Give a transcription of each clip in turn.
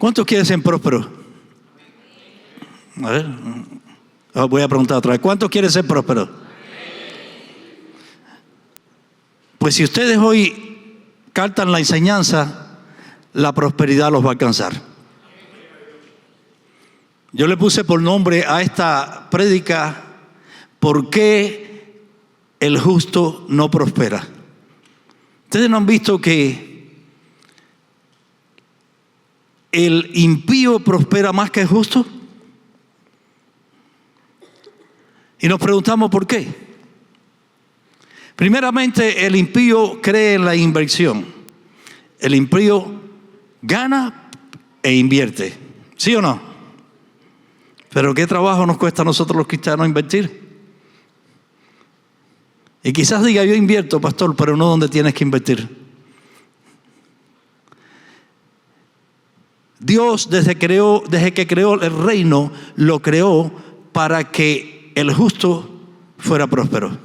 ¿Cuántos quieren ser prósperos? A ver, voy a preguntar otra vez. ¿Cuántos quieren ser prósperos? Pues si ustedes hoy captan la enseñanza, la prosperidad los va a alcanzar. Yo le puse por nombre a esta prédica: ¿por qué el justo no prospera? ¿Ustedes no han visto que el impío prospera más que el justo? Y nos preguntamos por qué. Primeramente, el impío cree en la inversión. El impío gana e invierte. ¿Sí o no? Pero ¿qué trabajo nos cuesta a nosotros los cristianos invertir? Y quizás diga: yo invierto, pastor, pero no donde tienes que invertir. Dios desde que creó el reino, lo creó para que el justo fuera próspero.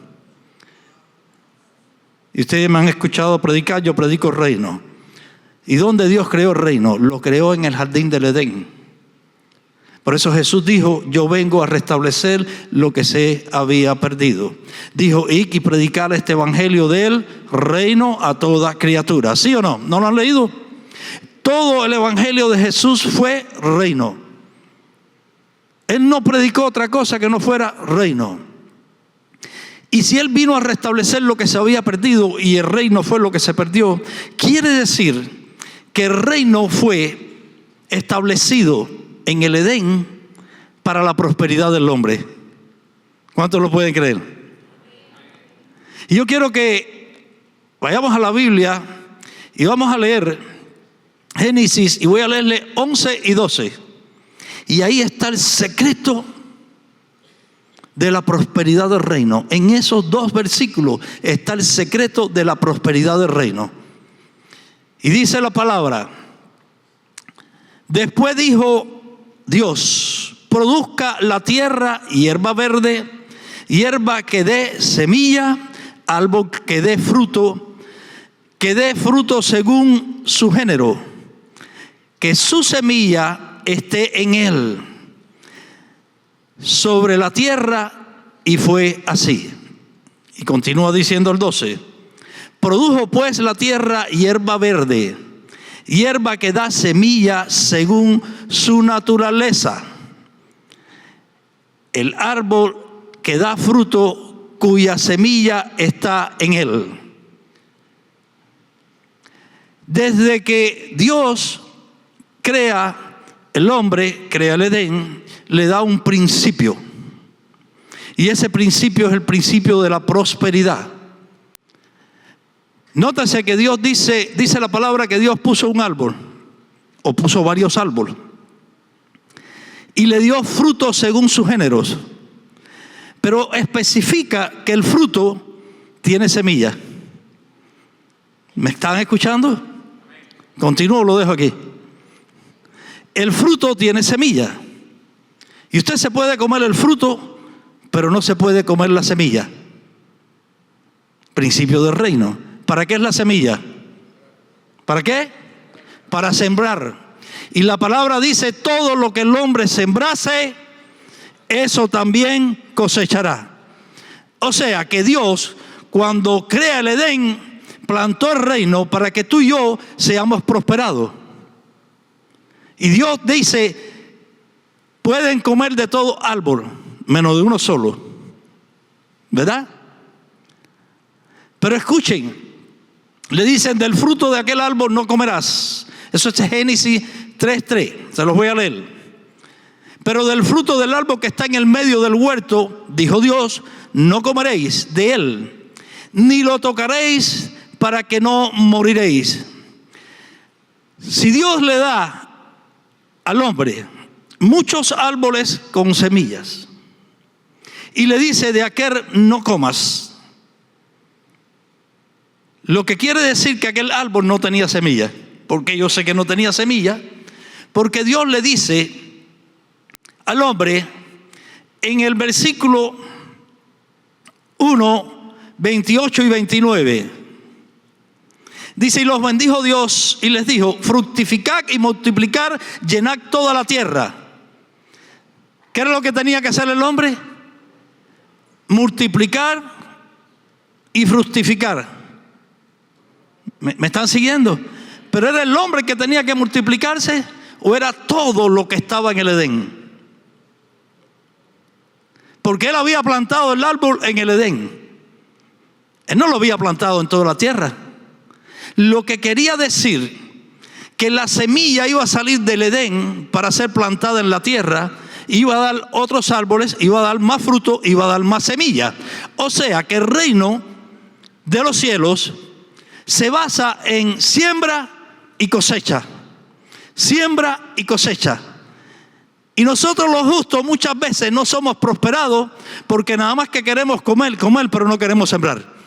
Y ustedes me han escuchado predicar, yo predico reino. ¿Y dónde Dios creó el reino? Lo creó en el jardín del Edén. Por eso Jesús dijo: yo vengo a restablecer lo que se había perdido. Dijo: id y predicar este evangelio del reino a toda criatura. ¿Sí o no? ¿No lo han leído? Todo el evangelio de Jesús fue reino. Él no predicó otra cosa que no fuera reino. Y si Él vino a restablecer lo que se había perdido y el reino fue lo que se perdió, quiere decir que el reino fue establecido en el Edén para la prosperidad del hombre. ¿Cuántos lo pueden creer? Y yo quiero que vayamos a la Biblia y vamos a leer Génesis, y voy a leerle 11 y 12. Y ahí está el secreto de la prosperidad del reino. En esos dos versículos está el secreto de la prosperidad del reino. Y dice la palabra: después dijo Dios: produzca la tierra hierba verde, hierba que dé semilla, árbol que dé fruto según su género, que su semilla esté en él sobre la tierra. Y fue así. Y continúa diciendo el 12: produjo pues la tierra hierba verde, hierba que da semilla según su naturaleza, el árbol que da fruto cuya semilla está en él. Desde que Dios crea el hombre, crea el Edén, le da un principio. Y ese principio es el principio de la prosperidad. Nótese que Dios dice la palabra que Dios puso un árbol, o puso varios árboles, y le dio fruto según sus géneros. Pero especifica que el fruto tiene semilla. ¿Me están escuchando? Continúo, lo dejo aquí. El fruto tiene semilla. Y usted se puede comer el fruto, pero no se puede comer la semilla. Principio del reino. ¿Para qué es la semilla? ¿Para qué? Para sembrar. Y la palabra dice: todo lo que el hombre sembrase, eso también cosechará. O sea que Dios, cuando crea el Edén, plantó el reino para que tú y yo seamos prosperados. Y Dios dice: pueden comer de todo árbol, menos de uno solo. ¿Verdad? Pero escuchen, le dicen: del fruto de aquel árbol no comerás. Eso es Génesis 3:3, se los voy a leer. Pero del fruto del árbol que está en el medio del huerto, dijo Dios, no comeréis de él, ni lo tocaréis, para que no moriréis. Si Dios le da al hombre muchos árboles con semillas y le dice: de aquel no comas, lo que quiere decir que aquel árbol no tenía semilla. Porque yo sé que no tenía semilla, porque Dios le dice al hombre en el versículo 1, 28 y 29: Dice, y los bendijo Dios y les dijo, fructificad y multiplicar, llenad toda la tierra. ¿Qué era lo que tenía que hacer el hombre? Multiplicar y fructificar. ¿Me están siguiendo? ¿Pero era el hombre que tenía que multiplicarse o era todo lo que estaba en el Edén? Porque él había plantado el árbol en el Edén. Él no lo había plantado en toda la tierra. Lo que quería decir que la semilla iba a salir del Edén para ser plantada en la tierra, iba a dar otros árboles, iba a dar más fruto, iba a dar más semilla. O sea que el reino de los cielos se basa en siembra y cosecha. Siembra y cosecha. Y nosotros los justos muchas veces no somos prosperados porque nada más que queremos comer, pero no queremos sembrar.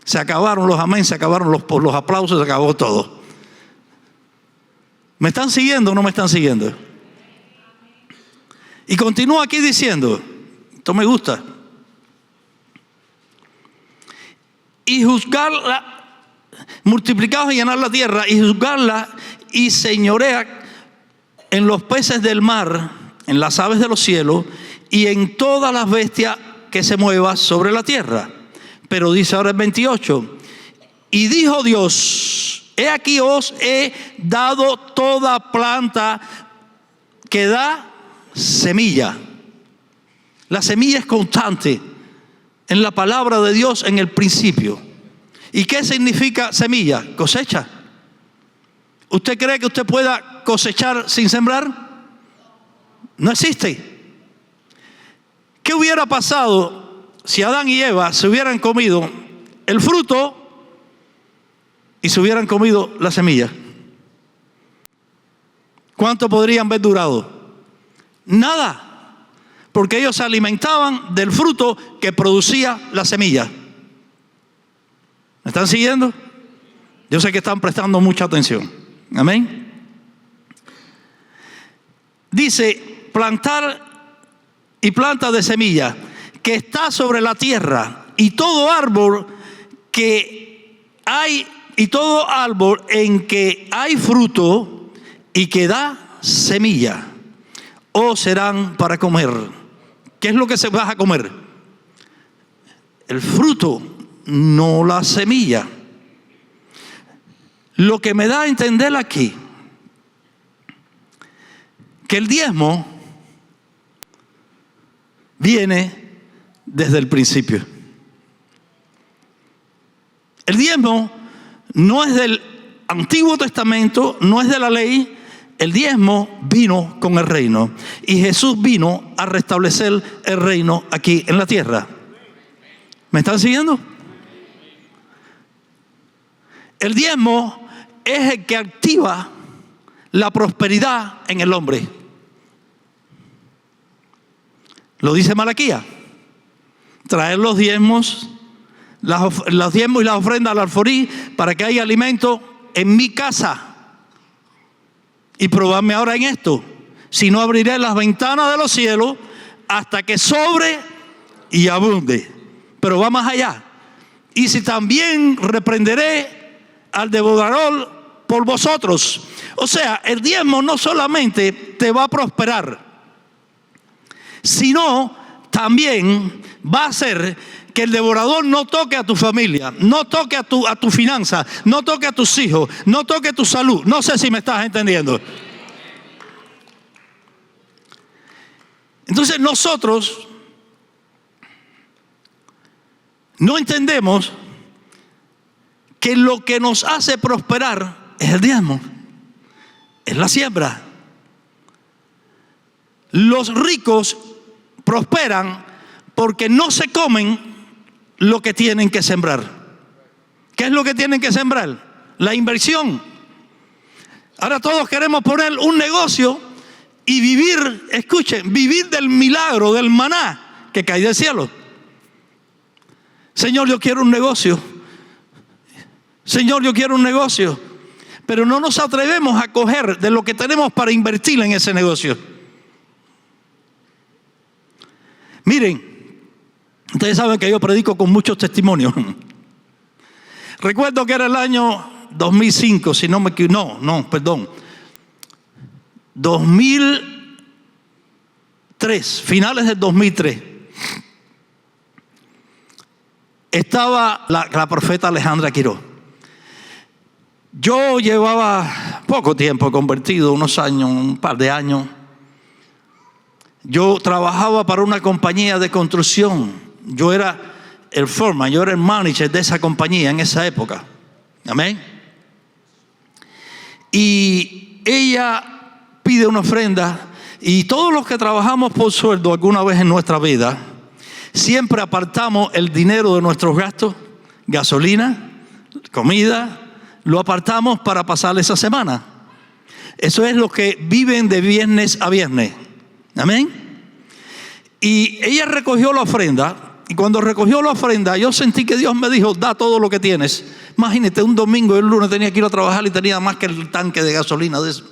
Se acabaron los amén, se acabaron los aplausos, se acabó todo. ¿Me están siguiendo o no me están siguiendo? Y continúa aquí diciendo, esto me gusta. Y juzgarla, multiplicaos y llenar la tierra, y juzgarla y señorea en los peces del mar, en las aves de los cielos y en todas las bestias que se muevan sobre la tierra. Pero dice ahora el 28, y dijo Dios, he aquí os he dado toda planta que da semilla. La semilla es constante en la palabra de Dios en el principio. ¿Y qué significa semilla? Cosecha. ¿Usted cree que usted pueda cosechar sin sembrar? No existe. ¿Qué hubiera pasado si Adán y Eva se hubieran comido el fruto y se hubieran comido la semilla? ¿Cuánto podrían haber durado? Nada, porque ellos se alimentaban del fruto que producía la semilla. ¿Me están siguiendo? Yo sé que están prestando mucha atención. Amén. Dice, plantar y planta de semilla que está sobre la tierra, y todo árbol que hay, y todo árbol en que hay fruto y que da semilla, o serán para comer. ¿Qué es lo que se va a comer? El fruto, no la semilla. Lo que me da a entender aquí que el diezmo viene desde el principio. El diezmo no es del Antiguo Testamento, no es de la ley. El diezmo vino con el reino. Y Jesús vino a restablecer el reino aquí en la tierra. ¿Me están siguiendo? El diezmo es el que activa la prosperidad en el hombre. Lo dice Malaquías. Traer los diezmos, los diezmos y las ofrendas al alforí para que haya alimento en mi casa. Y probarme ahora en esto. Si no, abriré las ventanas de los cielos hasta que sobre y abunde. Pero va más allá. Y si también reprenderé al devorador por vosotros. O sea, el diezmo no solamente te va a prosperar, sino también va a hacer que el devorador no toque a tu familia, no toque a tu finanza, no toque a tus hijos, no toque tu salud. No sé si me estás entendiendo. Entonces nosotros no entendemos que lo que nos hace prosperar es el diezmo, es la siembra. Los ricos prosperan porque no se comen lo que tienen que sembrar. ¿Qué es lo que tienen que sembrar? La inversión. Ahora todos queremos poner un negocio y vivir, escuchen, vivir del milagro, del maná que cae del cielo. Señor, yo quiero un negocio. Señor, yo quiero un negocio. Pero no nos atrevemos a coger de lo que tenemos para invertir en ese negocio. Miren, ustedes saben que yo predico con muchos testimonios. Recuerdo que era el año 2005, si no me equivoco, perdón. 2003, finales del 2003. Estaba la profeta Alejandra Quiroz. Yo llevaba poco tiempo convertido, unos años, un par de años. Yo trabajaba para una compañía de construcción. Yo era el foreman, yo era el manager de esa compañía en esa época. Amén. Y ella pide una ofrenda, y todos los que trabajamos por sueldo alguna vez en nuestra vida, siempre apartamos el dinero de nuestros gastos, gasolina, comida, lo apartamos para pasar esa semana. Eso es lo que viven de viernes a viernes. Amén. Y ella recogió la ofrenda, y cuando recogió la ofrenda, yo sentí que Dios me dijo: da todo lo que tienes. Imagínate, un domingo y el lunes tenía que ir a trabajar y tenía más que el tanque de gasolina de eso.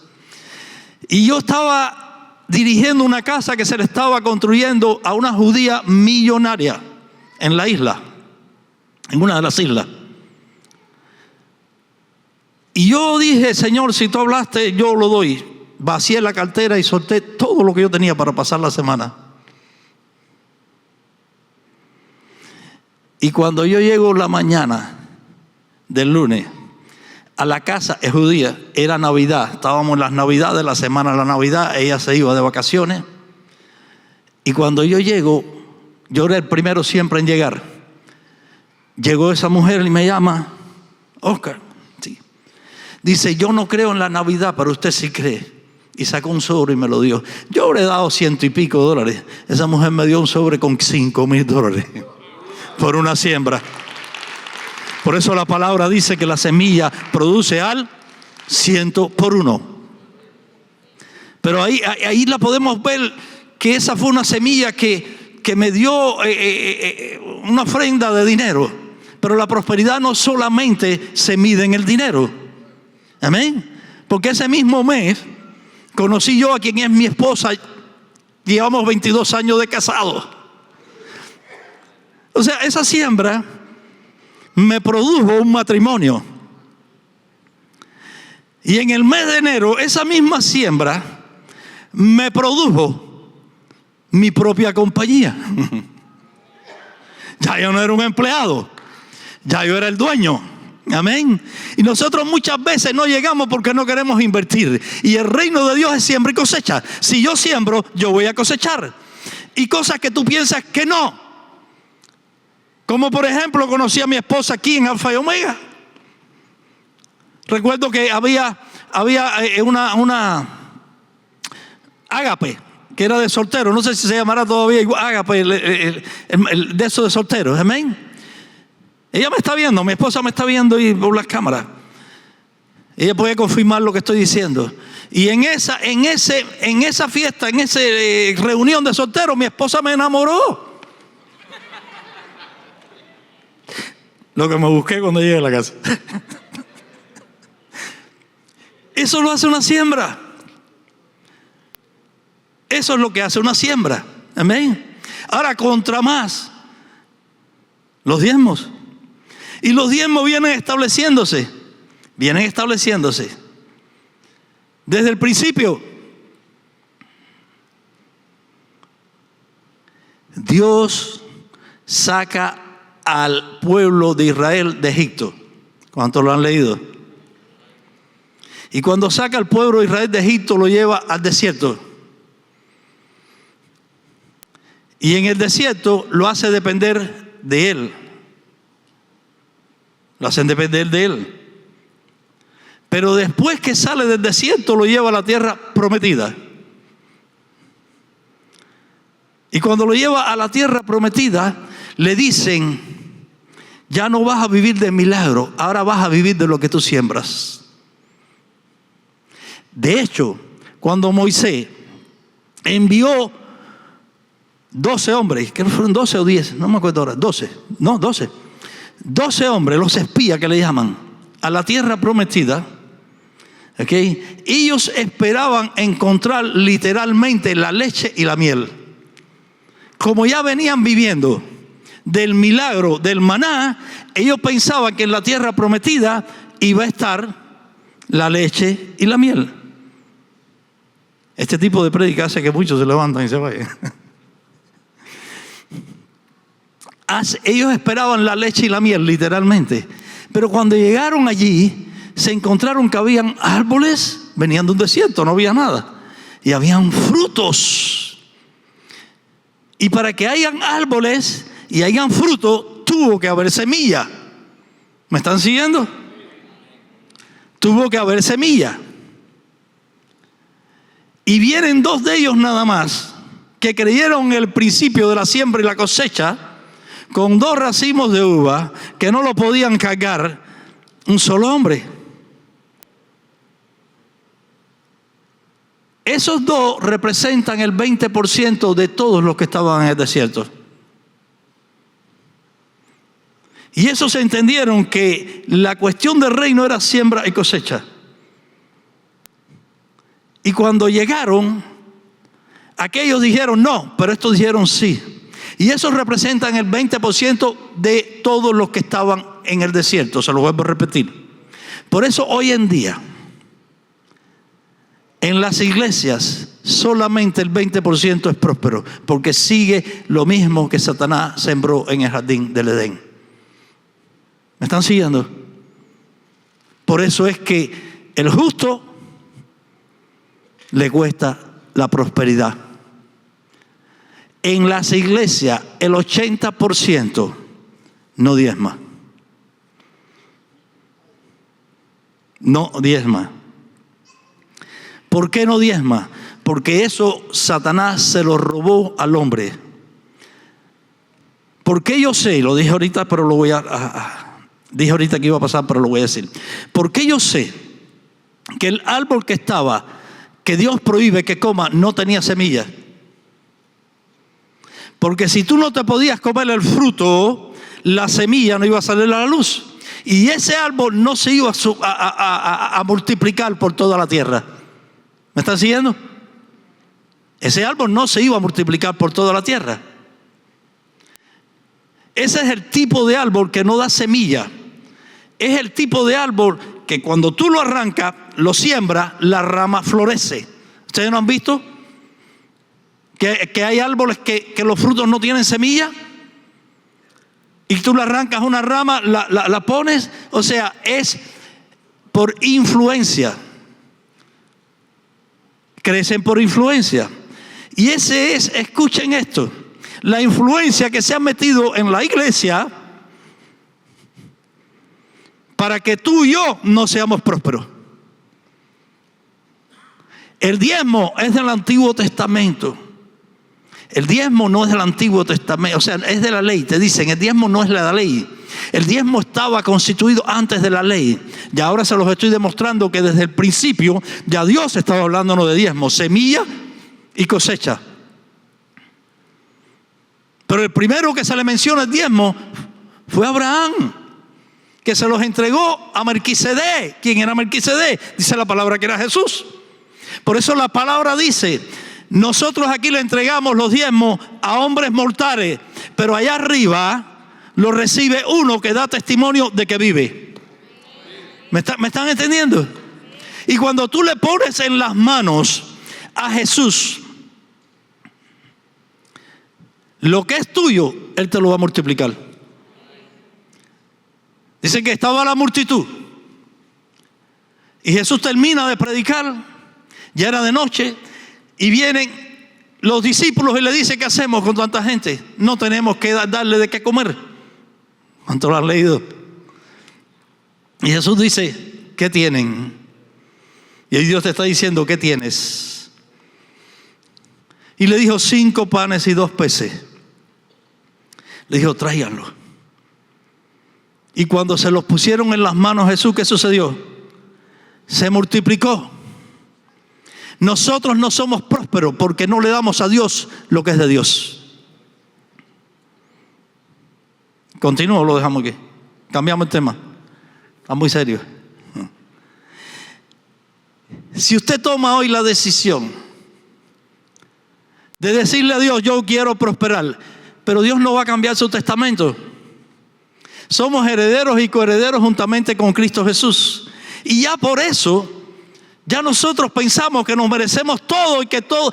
Y yo estaba dirigiendo una casa que se le estaba construyendo a una judía millonaria en la isla, en una de las islas. Y yo dije: Señor, si tú hablaste, yo lo doy. Vacié la cartera y solté todo lo que yo tenía para pasar la semana. Y cuando yo llego la mañana del lunes a la casa, es judía, era Navidad, estábamos en las Navidades, la semana de la Navidad, ella se iba de vacaciones. Y cuando yo llego, yo era el primero siempre en llegar. Llegó esa mujer y me llama: Oscar, sí. Dice: yo no creo en la Navidad, pero usted sí cree. Y sacó un sobre y me lo dio. Yo le he dado $100 y pico. Esa mujer me dio un sobre con $5,000 por una siembra. Por eso la palabra dice que la semilla produce al 100 por 1. Pero ahí la podemos ver, que esa fue una semilla que me dio una ofrenda de dinero. Pero la prosperidad no solamente se mide en el dinero. Amén. Porque ese mismo mes conocí yo a quien es mi esposa. Llevamos 22 años de casados. O sea, esa siembra me produjo un matrimonio. Y en el mes de enero, esa misma siembra me produjo mi propia compañía. Ya yo no era un empleado, ya yo era el dueño. Amén. Y nosotros muchas veces no llegamos porque no queremos invertir. Y el reino de Dios es siembra y cosecha. Si yo siembro, yo voy a cosechar. Y cosas que tú piensas que no. Como por ejemplo, conocí a mi esposa aquí en Alfa y Omega. Recuerdo que había una Ágape, que era de soltero. No sé si se llamará todavía Ágape, el de esos de solteros. Amén. Ella me está viendo, mi esposa me está viendo y por las cámaras. Ella puede confirmar lo que estoy diciendo. Y en esa fiesta, en esa reunión de solteros, mi esposa me enamoró. Lo que me busqué cuando llegué a la casa. Eso lo hace una siembra. Eso es lo que hace una siembra. Amén. Ahora, contra más, los diezmos. Y los diezmos vienen estableciéndose. Desde el principio. Dios saca al pueblo de Israel de Egipto. ¿Cuántos lo han leído? Y cuando saca al pueblo de Israel de Egipto, lo lleva al desierto. Y en el desierto lo hace depender de Él. Lo hacen depender de Él. Pero después que sale del desierto, lo lleva a la tierra prometida. Y cuando lo lleva a la tierra prometida, le dicen: ya no vas a vivir de milagro, ahora vas a vivir de lo que tú siembras. De hecho, cuando Moisés envió 12 hombres, que no fueron 12 o 10, no me acuerdo ahora, 12 hombres, los espías que le llaman, a la tierra prometida, ¿okay? Ellos esperaban encontrar literalmente la leche y la miel. Como ya venían viviendo del milagro del maná, ellos pensaban que en la tierra prometida iba a estar la leche y la miel. Este tipo de prédica hace que muchos se levantan y se vayan. Ellos esperaban la leche y la miel, literalmente. Pero cuando llegaron allí, se encontraron que habían árboles, venían de un desierto, no había nada. Y habían frutos. Y para que hayan árboles y hayan fruto, tuvo que haber semilla. ¿Me están siguiendo? Tuvo que haber semilla. Y vienen dos de ellos nada más, que creyeron en el principio de la siembra y la cosecha, con 2 racimos de uva que no lo podían cargar un solo hombre. Esos 2 representan el 20% de todos los que estaban en el desierto. Y esos entendieron que la cuestión del reino era siembra y cosecha. Y cuando llegaron, aquellos dijeron no, pero estos dijeron sí. Y esos representan el 20% de todos los que estaban en el desierto. Se lo vuelvo a repetir. Por eso hoy en día, en las iglesias, solamente el 20% es próspero. Porque sigue lo mismo que Satanás sembró en el jardín del Edén. ¿Me están siguiendo? Por eso es que el justo le cuesta la prosperidad. En las iglesias el 80% no diezma. No diezma. ¿Por qué no diezma? Porque eso Satanás se lo robó al hombre. Porque yo sé, lo dije ahorita, pero lo voy dije ahorita que iba a pasar, pero lo voy a decir. Porque yo sé que el árbol que estaba, que Dios prohíbe que coma, no tenía semillas. Porque si tú no te podías comer el fruto, la semilla no iba a salir a la luz. Y ese árbol no se iba a multiplicar por toda la tierra. ¿Me están siguiendo? Ese árbol no se iba a multiplicar por toda la tierra. Ese es el tipo de árbol que no da semilla. Es el tipo de árbol que cuando tú lo arrancas, lo siembras, la rama florece. ¿Ustedes no han visto? Que hay árboles que los frutos no tienen semilla. Y tú le arrancas una rama, la pones. O sea, es por influencia. Crecen por influencia. Y ese es, escuchen esto, la influencia que se ha metido en la iglesia para que tú y yo no seamos prósperos. El diezmo es del Antiguo Testamento. El diezmo no es del Antiguo Testamento, o sea, es de la ley. Te dicen, el diezmo no es de la ley. El diezmo estaba constituido antes de la ley. Y ahora se los estoy demostrando que desde el principio ya Dios estaba hablándonos de diezmo, semilla y cosecha. Pero el primero que se le menciona el diezmo fue Abraham, que se los entregó a Melquisedec. ¿Quién era Melquisedec? Dice la palabra que era Jesús. Por eso la palabra dice, nosotros aquí le entregamos los diezmos a hombres mortales, pero allá arriba lo recibe uno que da testimonio de que vive. ¿Me están entendiendo? Y cuando tú le pones en las manos a Jesús lo que es tuyo, Él te lo va a multiplicar. Dice que estaba la multitud y Jesús termina de predicar, ya era de noche, y vienen los discípulos y le dicen, ¿qué hacemos con tanta gente? No tenemos que darle de qué comer. ¿Cuánto lo han leído? Y Jesús dice, ¿qué tienen? Y ahí Dios te está diciendo, ¿qué tienes? Y le dijo, 5 panes y 2 peces. Le dijo, tráiganlo. Y cuando se los pusieron en las manos a Jesús, ¿qué sucedió? Se multiplicó. Nosotros no somos prósperos porque no le damos a Dios lo que es de Dios. ¿Continúo o lo dejamos aquí? Cambiamos el tema. Está muy serio. Si usted toma hoy la decisión de decirle a Dios, yo quiero prosperar, pero Dios no va a cambiar su testamento. Somos herederos y coherederos juntamente con Cristo Jesús. Y ya por eso, ya nosotros pensamos que nos merecemos todo y que todo.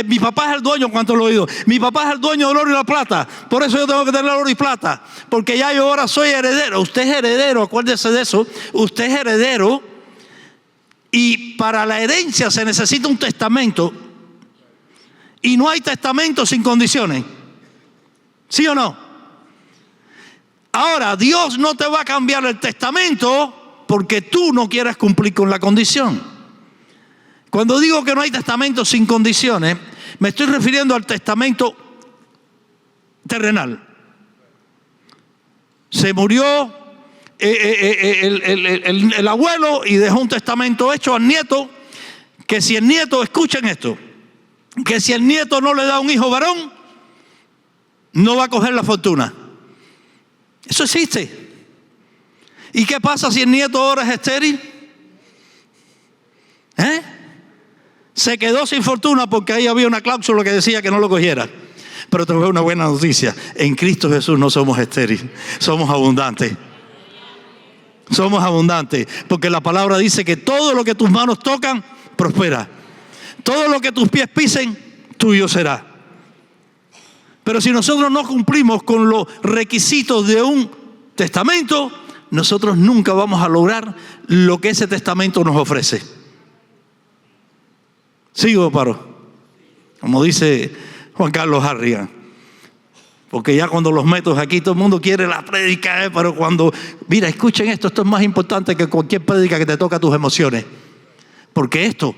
Mi papá es el dueño, ¿cuánto lo he oído? Mi papá es el dueño del oro y la plata. Por eso yo tengo que tener oro y plata. Porque ya yo ahora soy heredero. Usted es heredero, acuérdese de eso. Usted es heredero. Y para la herencia se necesita un testamento. Y no hay testamento sin condiciones. ¿Sí o no? Ahora, Dios no te va a cambiar el testamento porque tú no quieres cumplir con la condición. Cuando digo que no hay testamento sin condiciones, me estoy refiriendo al testamento terrenal. Se murió el abuelo y dejó un testamento hecho al nieto, que si el nieto, escuchen esto, que si el nieto no le da un hijo varón, no va a coger la fortuna. Eso existe. ¿Y qué pasa si el nieto ahora es estéril? Se quedó sin fortuna porque ahí había una cláusula que decía que no lo cogiera. Pero te voy a dar una buena noticia. En Cristo Jesús no somos estériles, somos abundantes. Somos abundantes, porque la palabra dice que todo lo que tus manos tocan, prospera. Todo lo que tus pies pisen, tuyo será. Pero si nosotros no cumplimos con los requisitos de un testamento, nosotros nunca vamos a lograr lo que ese testamento nos ofrece. ¿Sigo o paro? Como dice Juan Carlos Harrigan. Porque ya cuando los meto aquí todo el mundo quiere la prédica, pero cuando, mira, escuchen esto es más importante que cualquier prédica que te toca tus emociones. Porque esto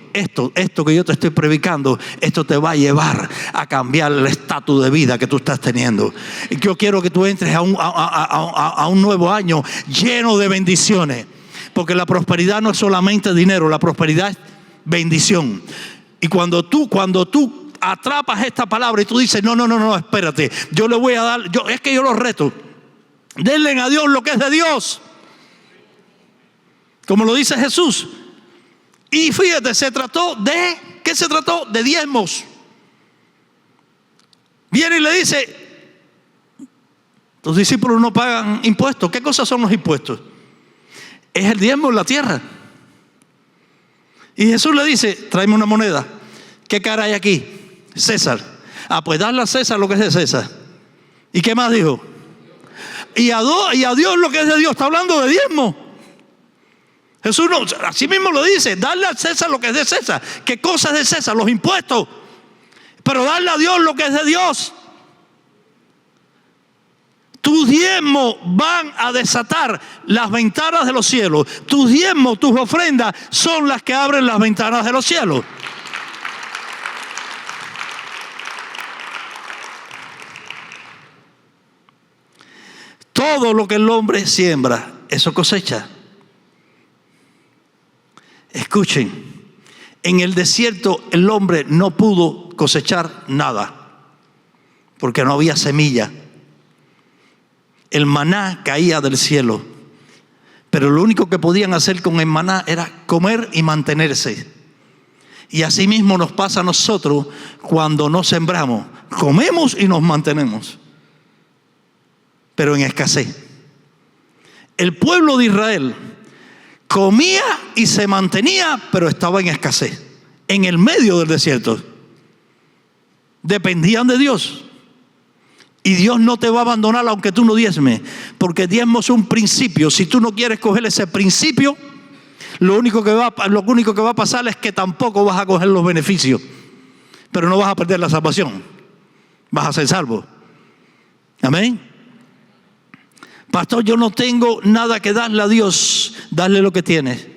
que yo te estoy predicando, esto te va a llevar a cambiar el estatus de vida que tú estás teniendo. Y yo quiero que tú entres a un nuevo año lleno de bendiciones. Porque la prosperidad no es solamente dinero, la prosperidad es bendición. Y cuando tú atrapas esta palabra y tú dices, no, espérate, yo le voy a dar, es que yo los reto. Denle a Dios lo que es de Dios. Como lo dice Jesús. Y fíjate, ¿qué se trató? De diezmos. Viene y le dice, tus discípulos no pagan impuestos. ¿Qué cosas son los impuestos? Es el diezmo en la tierra. Y Jesús le dice, tráeme una moneda. ¿Qué cara hay aquí? César. Pues darle a César lo que es de César. ¿Y qué más dijo? Y a Dios lo que es de Dios. Está hablando de diezmo. Jesús no, así mismo lo dice, darle a César lo que es de César. ¿Qué cosa es de César? Los impuestos. Pero darle a Dios lo que es de Dios. Tus diezmos van a desatar las ventanas de los cielos. Tus diezmos, tus ofrendas son las que abren las ventanas de los cielos. Todo lo que el hombre siembra, eso cosecha. Escuchen, en el desierto el hombre no pudo cosechar nada, porque no había semilla. El maná caía del cielo, pero lo único que podían hacer con el maná era comer y mantenerse. Y así mismo nos pasa a nosotros cuando no sembramos. Comemos y nos mantenemos, pero en escasez. El pueblo de Israel comía y se mantenía, pero estaba en escasez, en el medio del desierto. Dependían de Dios. Y Dios no te va a abandonar aunque tú no diezmes, porque diezmo es un principio. Si tú no quieres coger ese principio, lo único que va a pasar es que tampoco vas a coger los beneficios, pero no vas a perder la salvación. Vas a ser salvo. Amén. Pastor, yo no tengo nada que darle a Dios. Darle lo que tienes.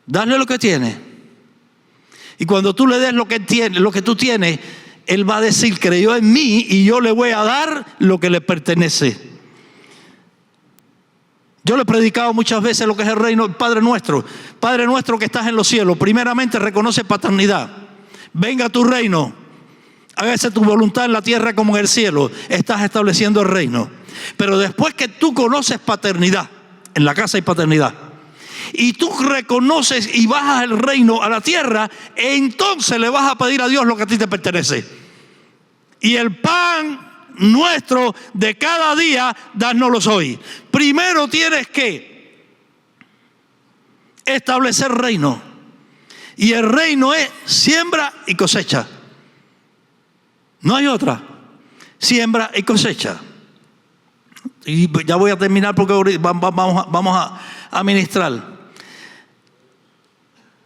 Darle lo que tienes. Y cuando tú le des lo que tú tienes, Él va a decir, creyó en mí y yo le voy a dar lo que le pertenece. Yo le he predicado muchas veces lo que es el reino del Padre Nuestro. Padre nuestro que estás en los cielos, primeramente reconoce paternidad. Venga tu reino. Hágase tu voluntad en la tierra como en el cielo. Estás estableciendo el reino. Pero después que tú conoces paternidad, en la casa hay paternidad, y tú reconoces y bajas el reino a la tierra, entonces le vas a pedir a Dios lo que a ti te pertenece. Y el pan nuestro de cada día, dárnoslos hoy. Primero tienes que establecer reino. Y el reino es siembra y cosecha. No hay otra. Siembra y cosecha. Y ya voy a terminar porque vamos a ministrar.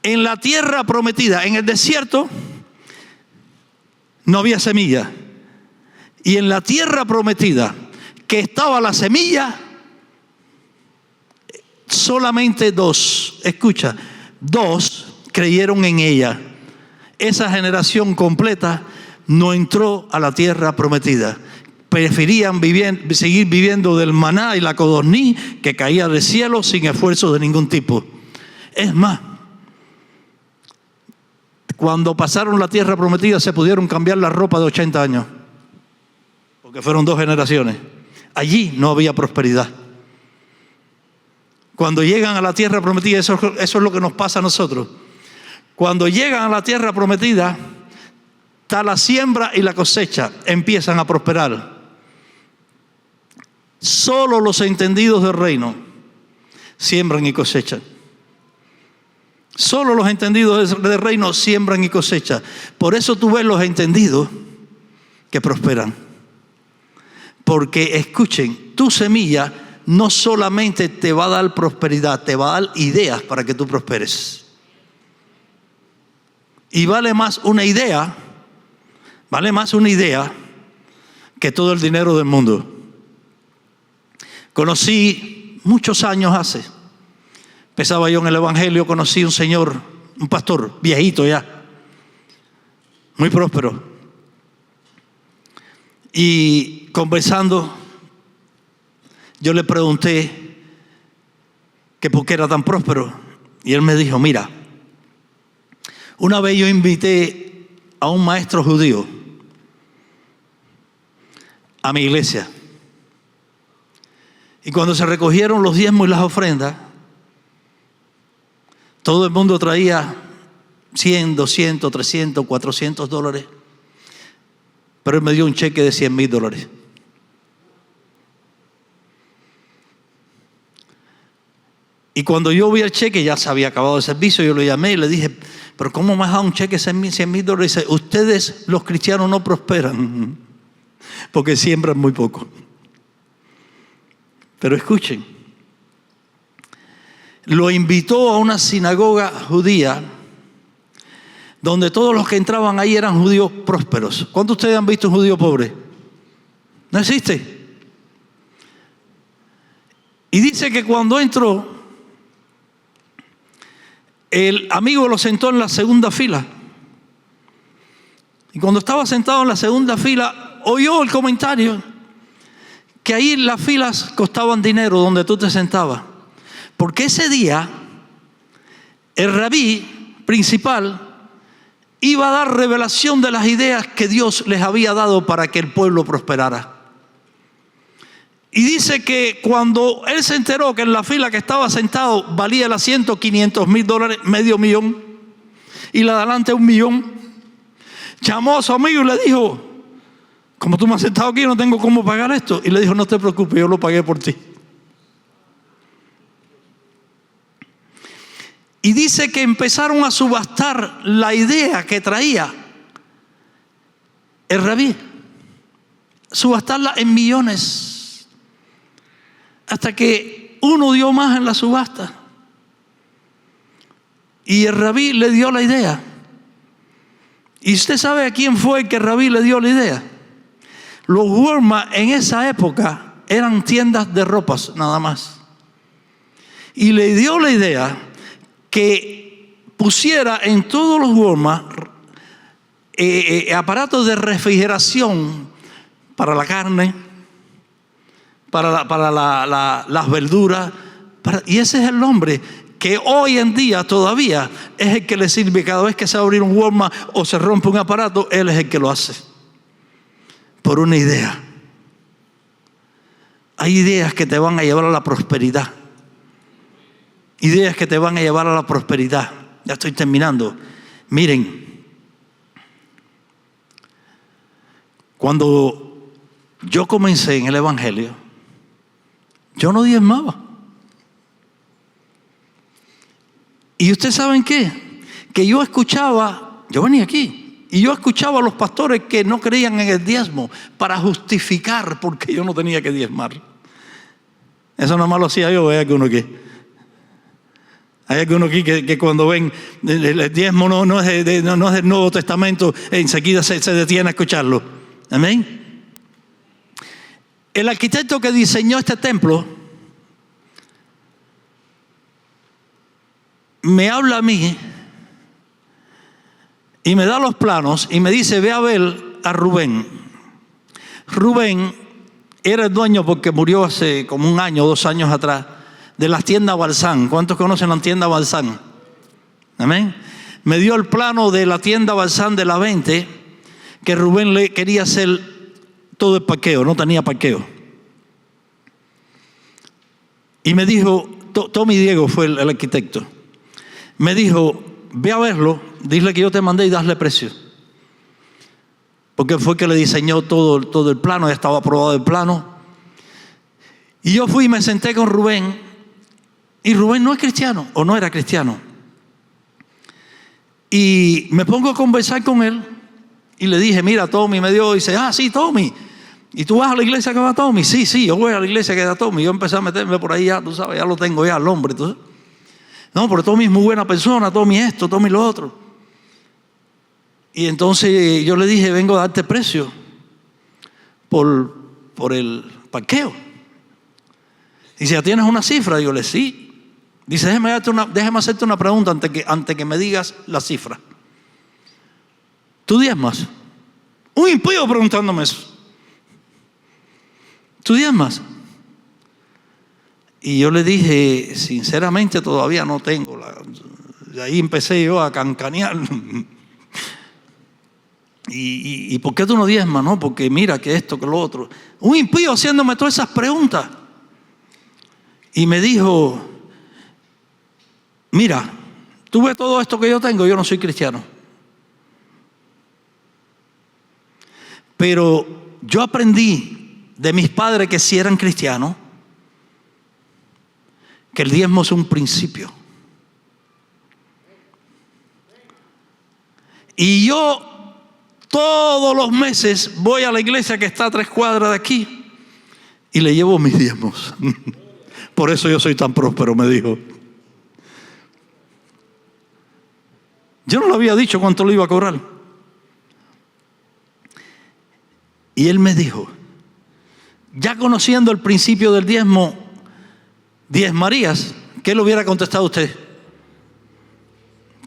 En la tierra prometida, en el desierto, no había semilla. Y en la tierra prometida, que estaba la semilla, solamente 2, escucha, 2 creyeron en ella. Esa generación completa no entró a la tierra prometida. Preferían seguir viviendo del maná y la codorniz que caía del cielo sin esfuerzo de ningún tipo. Es más, cuando pasaron la tierra prometida se pudieron cambiar la ropa de 80 años. Porque fueron 2 generaciones. Allí no había prosperidad. Cuando llegan a la tierra prometida, eso es lo que nos pasa a nosotros. Cuando llegan a la tierra prometida, está la siembra y la cosecha, empiezan a prosperar. Solo los entendidos del reino siembran y cosechan. Solo los entendidos del reino siembran y cosechan. Por eso tú ves los entendidos que prosperan. Porque escuchen, tu semilla no solamente te va a dar prosperidad, te va a dar ideas para que tú prosperes. Y vale más una idea que todo el dinero del mundo. Conocí muchos años hace, empezaba yo en el evangelio, conocí un señor, un pastor viejito ya, muy próspero. Y conversando, yo le pregunté que por qué era tan próspero. Y él me dijo, mira, una vez yo invité a un maestro judío a mi iglesia. Y cuando se recogieron los diezmos y las ofrendas, todo el mundo traía 100, 200, 300, 400 dólares. Pero él me dio un cheque de $100,000. Y cuando yo vi el cheque, ya se había acabado el servicio, yo lo llamé y le dije, pero ¿cómo me has dado un cheque de $100,000? Y dice, ustedes los cristianos no prosperan porque siembran muy poco. Pero escuchen, lo invitó a una sinagoga judía donde todos los que entraban ahí eran judíos prósperos. ¿Cuántos de ustedes han visto un judío pobre? No existe. Y dice que cuando entró, el amigo lo sentó en la segunda fila. Y cuando estaba sentado en la segunda fila, oyó el comentario que ahí las filas costaban dinero donde tú te sentabas. Porque ese día, el rabí principal iba a dar revelación de las ideas que Dios les había dado para que el pueblo prosperara. Y dice que cuando él se enteró que en la fila que estaba sentado valía el asiento $500,000, $500,000, y la de adelante $1,000,000, llamó a su amigo y le dijo, como tú me has sentado aquí, no tengo cómo pagar esto. Y le dijo, no te preocupes, yo lo pagué por ti. Y dice que empezaron a subastar la idea que traía el rabí, subastarla en millones, hasta que uno dio más en la subasta. Y el rabí le dio la idea. ¿Y usted sabe a quién fue el que el rabí le dio la idea? Los Walmart en esa época eran tiendas de ropas nada más. Y le dio la idea que pusiera en todos los Walmart aparatos de refrigeración para la carne, para las verduras. Y ese es el hombre que hoy en día todavía es el que le sirve. Cada vez que se va a abrir un Walmart o se rompe un aparato, él es el que lo hace. Por una idea. Hay ideas que te van a llevar a la prosperidad. Ideas que te van a llevar a la prosperidad. Ya estoy terminando. Miren, cuando yo comencé en el evangelio, yo no diezmaba. Y ustedes saben qué, que yo venía aquí y yo escuchaba a los pastores que no creían en el diezmo para justificar por qué yo no tenía que diezmar. Eso nada más lo hacía yo. Hay algunos aquí que cuando ven el diezmo no es del Nuevo Testamento, enseguida se detiene a escucharlo. Amén. El arquitecto que diseñó este templo me habla a mí y me da los planos y me dice: ve a ver a Rubén. Rubén era el dueño, porque murió hace como 1 año o 2 años atrás, de las tiendas Balsán. ¿Cuántos conocen la tienda Balsán? Amén. Me dio el plano de la tienda Balsán de la 20, que Rubén le quería hacer todo el parqueo, no tenía parqueo. Y me dijo, Tommy Diego fue el arquitecto, me dijo: ve a verlo, dile que yo te mandé y dasle precio. Porque fue que le diseñó todo el plano, ya estaba aprobado el plano. Y yo fui y me senté con Rubén, y Rubén no es cristiano, o no era cristiano. Y me pongo a conversar con él, y le dije: mira, Tommy me dio, y dice: sí, Tommy, ¿y tú vas a la iglesia que va Tommy? Sí, yo voy a la iglesia que va Tommy. Yo empecé a meterme por ahí, ya tú sabes, ya lo tengo ya al hombre. No, pero Tommy es muy buena persona, Tommy esto, Tommy lo otro. Y entonces yo le dije: vengo a darte precio por el parqueo. Dice: ¿ya tienes una cifra? Yo le dije: sí. Dice: déjame hacerte una pregunta antes que me digas la cifra. ¿Tú diezmas? Un impío preguntándome eso. ¿Tú diezmas? Y yo le dije: sinceramente todavía no tengo. Y ahí empecé yo a cancanear. ¿Y por qué tú no diezmas? No, porque mira que esto, que lo otro. Un impío haciéndome todas esas preguntas. Y me dijo: mira, tú ves todo esto que yo tengo, yo no soy cristiano. Pero yo aprendí de mis padres que sí eran cristianos, que el diezmo es un principio. Y yo todos los meses voy a la iglesia que está a 3 cuadras de aquí y le llevo mis diezmos. Por eso yo soy tan próspero, me dijo. Yo no le había dicho cuánto le iba a cobrar. Y él me dijo: ya conociendo el principio del diezmo, ¿diezmarías? ¿Qué le hubiera contestado usted?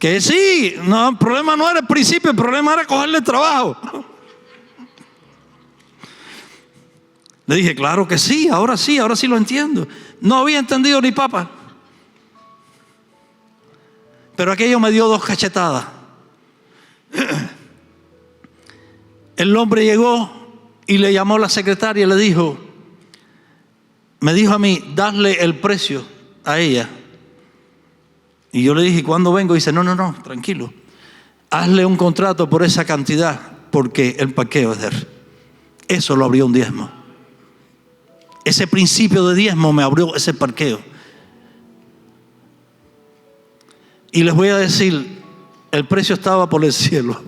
Que sí, no, el problema no era el principio, el problema era cogerle el trabajo. Le dije: claro que sí, ahora sí lo entiendo. No había entendido ni papa. Pero aquello me dio 2 cachetadas. El hombre llegó y le llamó a la secretaria y le dijo, me dijo a mí: darle el precio a ella. Y yo le dije: ¿cuándo vengo? Y dice: no, tranquilo. Hazle un contrato por esa cantidad, porque el parqueo es de él. Eso lo abrió un diezmo. Ese principio de diezmo me abrió ese parqueo. Y les voy a decir, el precio estaba por el cielo.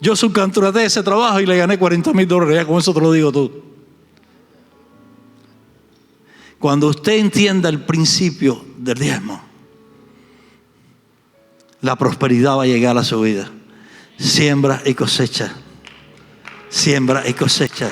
Yo subcontraté ese trabajo y le gané $40,000. Ya con eso te lo digo todo. Cuando usted entienda el principio del diezmo, la prosperidad va a llegar a su vida. Siembra y cosecha. Siembra y cosecha.